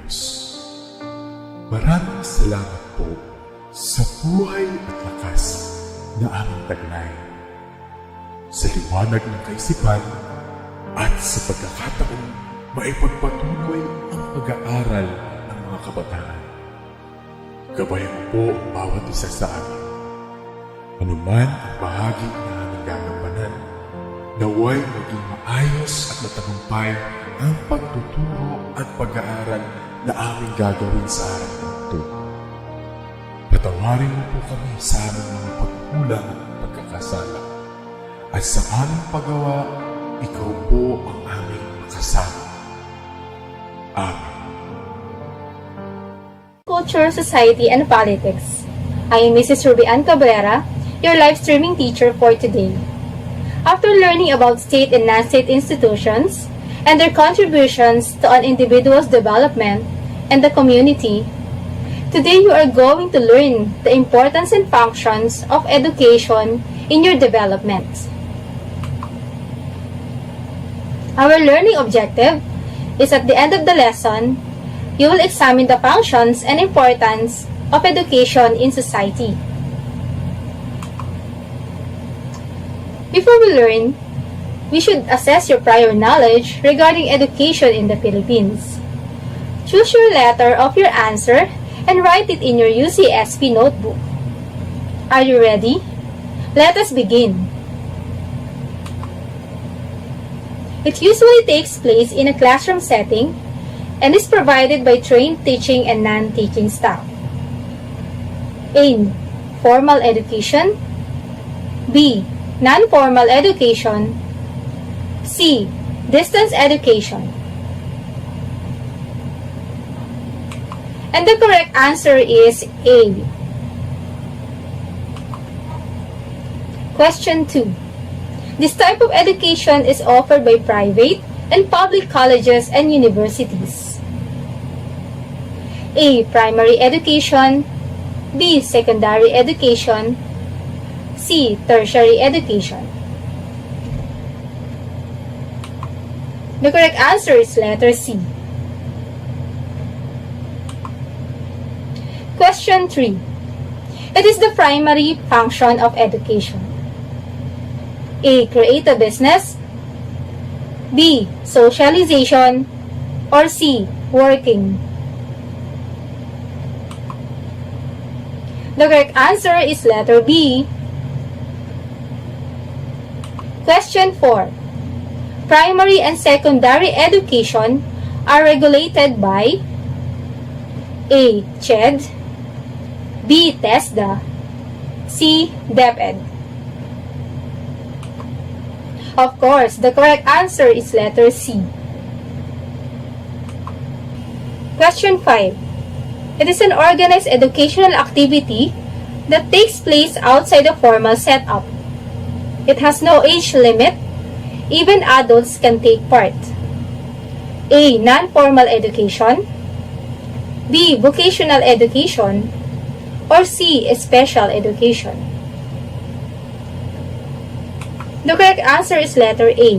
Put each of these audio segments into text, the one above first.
Diyos. Maraming salamat po sa buhay at lakas na aming taglay, sa liwanag ng kaisipan at sa pagkakataong maipagpatuloy ang pag-aaral ng mga kabataan. Gabayan mo po ang bawat isa sa amin. Anuman ang bahagi na aming gagampanan, naway maging maayos at matagumpay ang pagtuturo at pag-aaral na aming gagawin sa araw na ito. Patawarin mo po kami sa aming mga pagkulang at pagkakasala. At sa aming paggawa, ikaw po ang aming makasama. Amen. Culture, Society, and Politics. I am Mrs. Cabrera, your live streaming teacher for today. After learning about state and non-state institutions and their contributions to an individual's development and the community, today you are going to learn the importance and functions of education in your development. Our learning objective is at the end of the lesson, you will examine the functions and importance of education in society. Before we learn, we should assess your prior knowledge regarding education in the Philippines. Choose your letter of your answer and write it in your Ucsp notebook. Are you ready? Let us begin. It usually takes place in a classroom setting and is provided by trained teaching and non-teaching staff. A. Formal education. B. Non-formal education. C. Distance education. And the correct answer is A. Question 2. This type of education is offered by private and public colleges and universities. A. Primary education. B. Secondary education. C. Tertiary education. The correct answer is letter C. Question 3. It is the primary function of education. A. Create a business. B. Socialization. Or C. Working. The correct answer is letter B. Question 4. Primary and secondary education are regulated by A. CHED. B. TESDA. C. DepEd. Of course, the correct answer is letter C. Question 5. It is an organized educational activity that takes place outside the formal setup. It has no age limit. Even adults can take part. A. Non-formal education. B. Vocational education. Or C. Special education. The correct answer is letter A.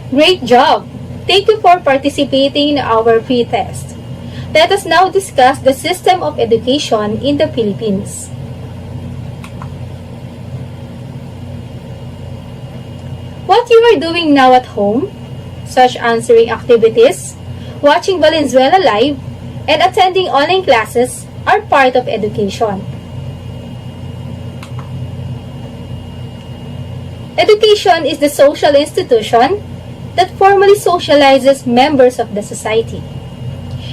Great job! Thank you for participating in our pre-test. Let us now discuss the system of education in the Philippines. What you are doing now at home, such answering activities, watching Valenzuela Live, and attending online classes are part of education. Education is the social institution that formally socializes members of the society.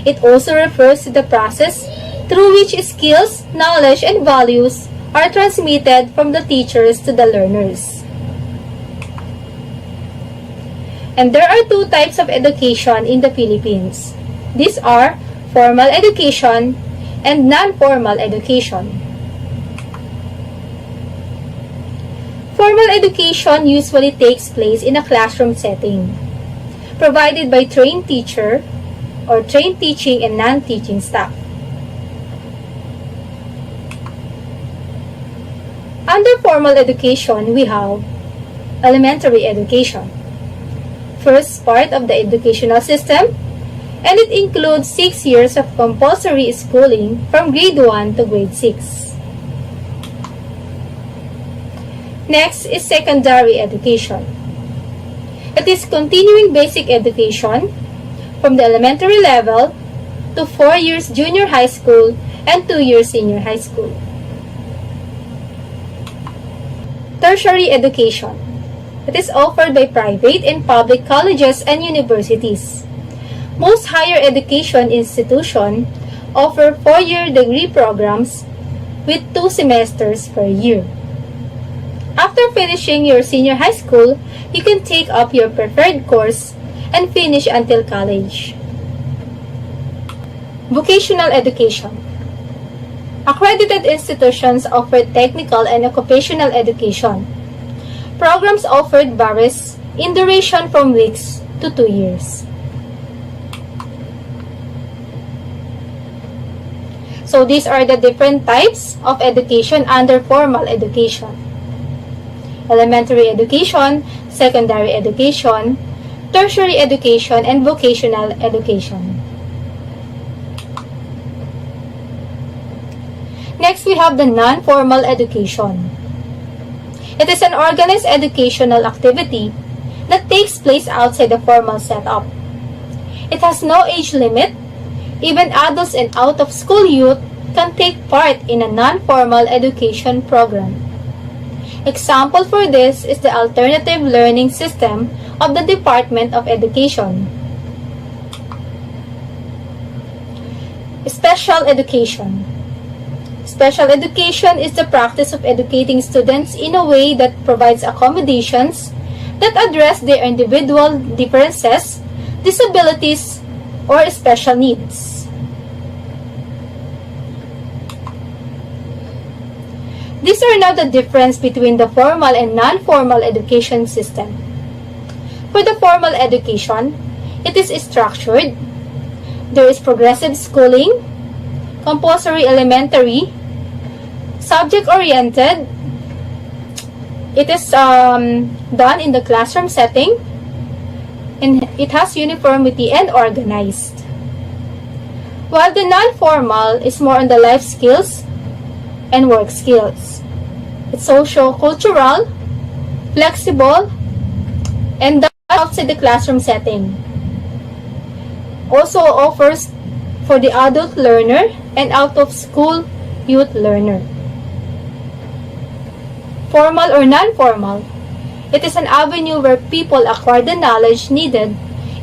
It also refers to the process through which skills, knowledge, and values are transmitted from the teachers to the learners. And there are two types of education in the Philippines. These are formal education and non-formal education. Formal education usually takes place in a classroom setting, provided by trained teacher or trained teaching and non-teaching staff. Under formal education, we have elementary education. First part of the educational system and it includes 6 years of compulsory schooling from grade 1 to grade 6. Next is secondary education. It is continuing basic education from the elementary level to 4 years junior high school and 2 years senior high school. Tertiary education. It is offered by private and public colleges and universities. Most higher education institutions offer 4-year degree programs with 2 semesters per year. After finishing your senior high school, you can take up your preferred course and finish until college. Vocational education. Accredited institutions offer technical and occupational education. Programs offered varies in duration from weeks to 2 years. So these are the different types of education under formal education: elementary education, secondary education, tertiary education, and vocational education. Next, we have the non-formal education. It is an organized educational activity that takes place outside the formal setup. It has no age limit. Even adults and out-of-school youth can take part in a non-formal education program. Example for this is the alternative learning system of the Department of Education. Special education. Special education is the practice of educating students in a way that provides accommodations that address their individual differences, disabilities, or special needs. These are now the difference between the formal and non-formal education system. For the formal education, it is structured. There is progressive schooling, compulsory elementary, subject-oriented. It is done in the classroom setting, and it has uniformity and organized. While the non-formal is more on the life skills and work skills. It's socio-cultural, flexible, and done outside the classroom setting. Also offers for the adult learner and out-of-school youth learner. Formal or non-formal, it is an avenue where people acquire the knowledge needed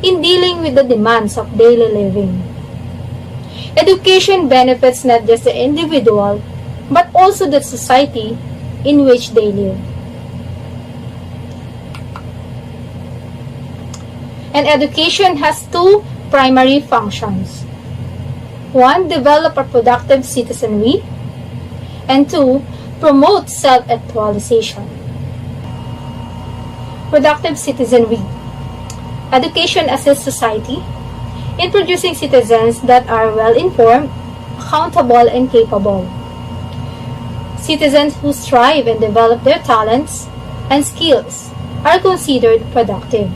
in dealing with the demands of daily living. Education benefits not just the individual, but also the society in which they live. And education has 2 primary functions. 1, develop a productive citizenry, and 2, promote self-actualization. Productive citizenry. Education assists society in producing citizens that are well-informed, accountable, and capable. Citizens who strive and develop their talents and skills are considered productive.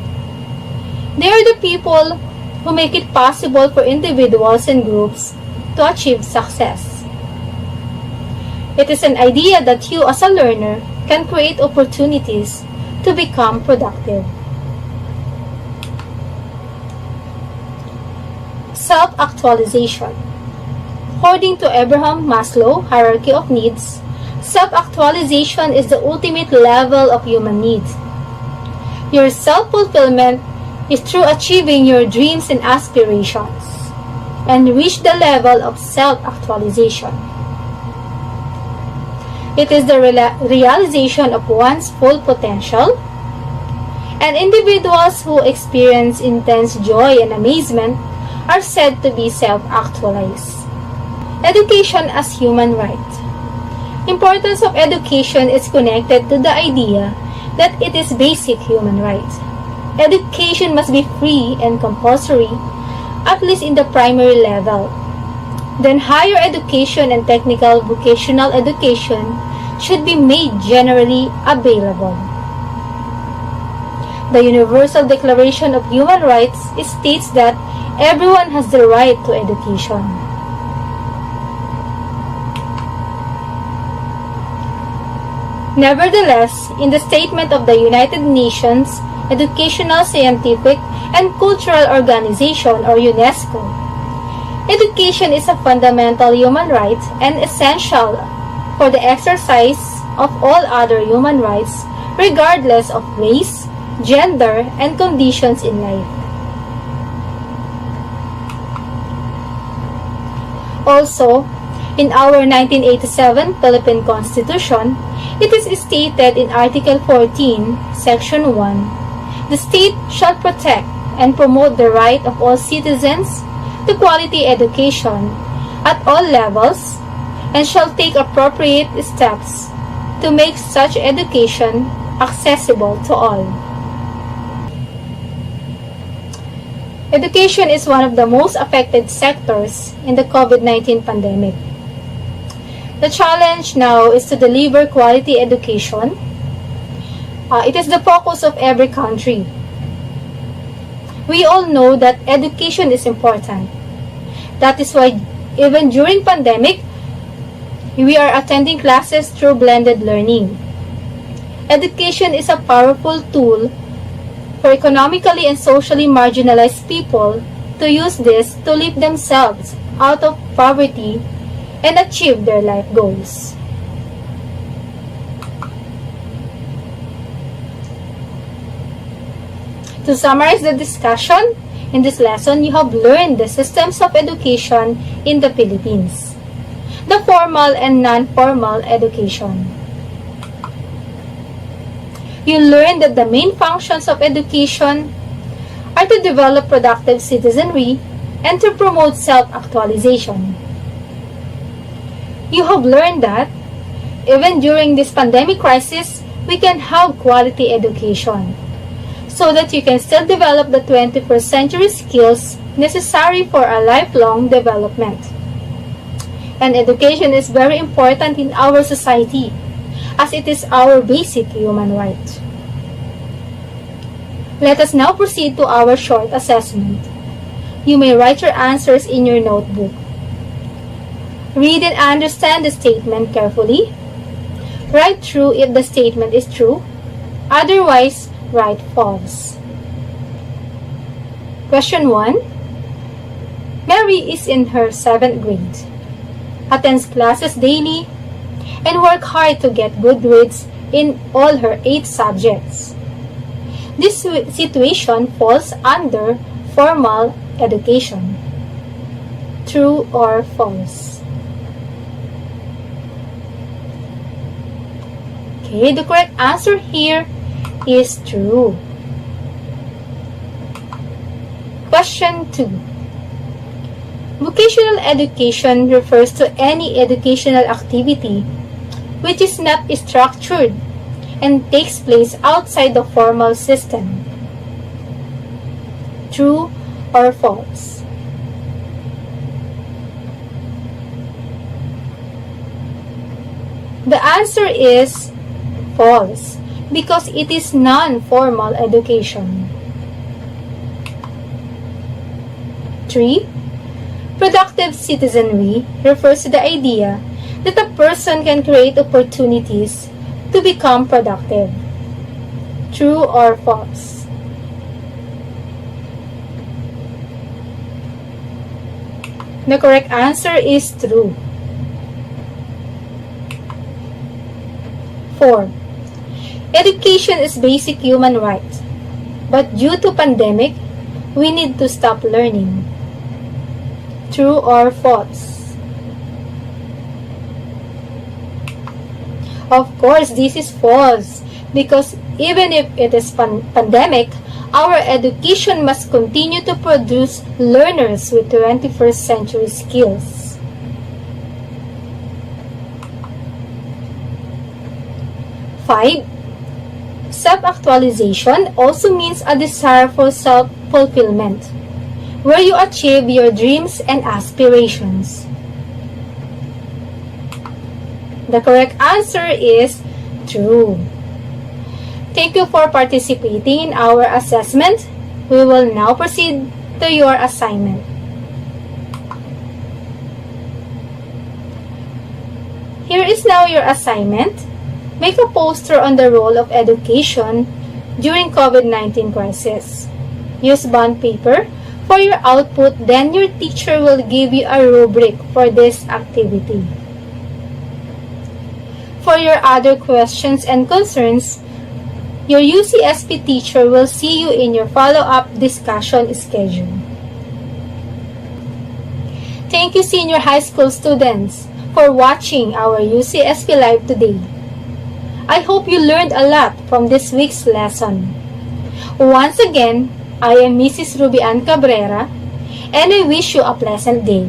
They are the people who make it possible for individuals and groups to achieve success. It is an idea that you as a learner can create opportunities to become productive. Self-actualization. According to Abraham Maslow hierarchy of needs, self-actualization is the ultimate level of human needs. Your self-fulfillment is through achieving your dreams and aspirations and reach the level of self-actualization. It is the realization of one's full potential, and individuals who experience intense joy and amazement are said to be self-actualized. Education as human right. Importance of education is connected to the idea that it is basic human right. Education must be free and compulsory, at least in the primary level. Then higher education and technical vocational education should be made generally available. The Universal Declaration of Human Rights states that everyone has the right to education. Nevertheless, in the statement of the United Nations Educational, Scientific, and Cultural Organization or UNESCO, education is a fundamental human right and essential for the exercise of all other human rights regardless of race, gender, and conditions in life. Also, in our 1987 Philippine Constitution, it is stated in Article 14, Section 1, the state shall protect and promote the right of all citizens to quality education at all levels and shall take appropriate steps to make such education accessible to all. Education is one of the most affected sectors in the COVID-19 pandemic. The challenge now is to deliver quality education. It is the focus of every country. We all know that education is important. That is why even during pandemic, we are attending classes through blended learning. Education is a powerful tool for economically and socially marginalized people to use this to lift themselves out of poverty and achieve their life goals. To summarize the discussion, in this lesson you have learned the systems of education in the Philippines, the formal and non-formal education. You learned that the main functions of education are to develop productive citizenry and to promote self-actualization. You have learned that even during this pandemic crisis, we can have quality education so that you can still develop the 21st century skills necessary for a lifelong development. And education is very important in our society as it is our basic human right. Let us now proceed to our short assessment. You may write your answers in your notebook. Read and understand the statement carefully. Write true if the statement is true. Otherwise, write false. Question 1. Mary is in her 7th grade, attends classes daily, and work hard to get good grades in all her 8 subjects. This situation falls under formal education. True or false? Okay, the correct answer here is true. Question 2. Vocational education refers to any educational activity which is not structured and takes place outside the formal system. True or false? The answer is false because it is non-formal education. 3. Productive citizenry refers to the idea that a person can create opportunities to become productive. True or false? The correct answer is true. 4. Education is basic human right, but due to pandemic, we need to stop learning. True or false? Of course, this is false because even if it is pandemic, our education must continue to produce learners with 21st century skills. 5. Self-actualization also means a desire for self-fulfillment, where you achieve your dreams and aspirations. The correct answer is true. Thank you for participating in our assessment. We will now proceed to your assignment. Here is now your assignment. Make a poster on the role of education during COVID-19 crisis. Use bond paper for your output, then your teacher will give you a rubric for this activity. For your other questions and concerns, your UCSP teacher will see you in your follow-up discussion schedule. Thank you, senior high school students, for watching our UCSP Live today. I hope you learned a lot from this week's lesson. Once again, I am Mrs. Ruby Ann Cabrera, and I wish you a pleasant day.